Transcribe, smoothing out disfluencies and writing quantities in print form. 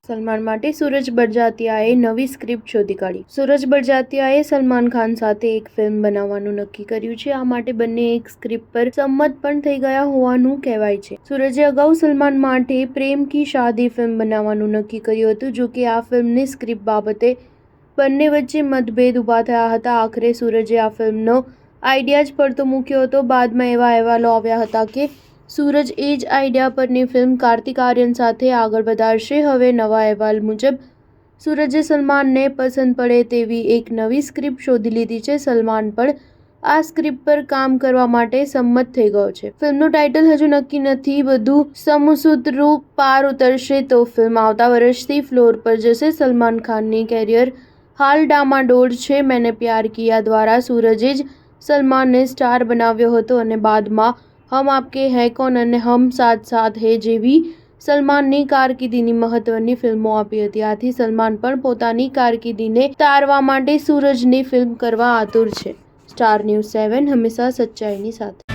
સલમાન માટે સૂરજ બરજાતિયાએ નવી સ્ક્રિપ્ટ શોધી કાઢી. સૂરજ બરજાતિયાએ સલમાન ખાન સાથે એક ફિલ્મ બનાવવાનું નક્કી કર્યું છે. આ માટે બંને એક સ્ક્રિપ્ટ પર સંમત પણ થઈ ગયા હોવાનું કહેવાય છે. સૂરજે અગાઉ સલમાન માટે પ્રેમ કી શાદી ફિલ્મ બનાવવાનું નક્કી કર્યું હતું. જો કે આ ફિલ્મની સ્ક્રિપ્ટ બાબતે બંને વચ્ચે મતભેદ ઊભા થયા હતા. આખરે સૂરજે આ ફિલ્મનો આઈડિયા જ પડતો મૂક્યો હતો. બાદમાં એવા અહેવાલો આવ્યા હતા કે સૂરજ એ જ આઈડિયા પરની ફિલ્મ કાર્તિક આર્યન સાથે આગળ વધારશે. હવે નવા અહેવાલ મુજબ સૂરજે સલમાનને પસંદ પડે તેવી એક નવી સ્ક્રિપ્ટ શોધી લીધી છે. સલમાન પણ આ સ્ક્રિપ્ટ પર કામ કરવા માટે સંમત થઈ ગયો છે. ફિલ્મનું ટાઇટલ હજુ નક્કી નથી. બધું સમસૂત્રુ પાર ઉતરશે તો ફિલ્મ આવતા વર્ષથી ફ્લોર પર જશે. સલમાન ખાનની કેરિયર હાલ ડામાડોળ છે. મેને પ્યાર કિયા દ્વારા સૂરજે જ સલમાનને સ્ટાર બનાવ્યો હતો અને બાદમાં હમ આપકે હૈ કૌન અને હમ સાથ સાથ હૈ જેવી સલમાનની કારકિર્દીની મહત્વની ફિલ્મો આપી હતી. આથી સલમાન પણ પોતાની કારકિર્દીને તારવા માટે સૂરજની ફિલ્મ કરવા આતુર છે. સ્ટાર ન્યૂઝ 7 હંમેશા સચ્ચાઈની સાથે.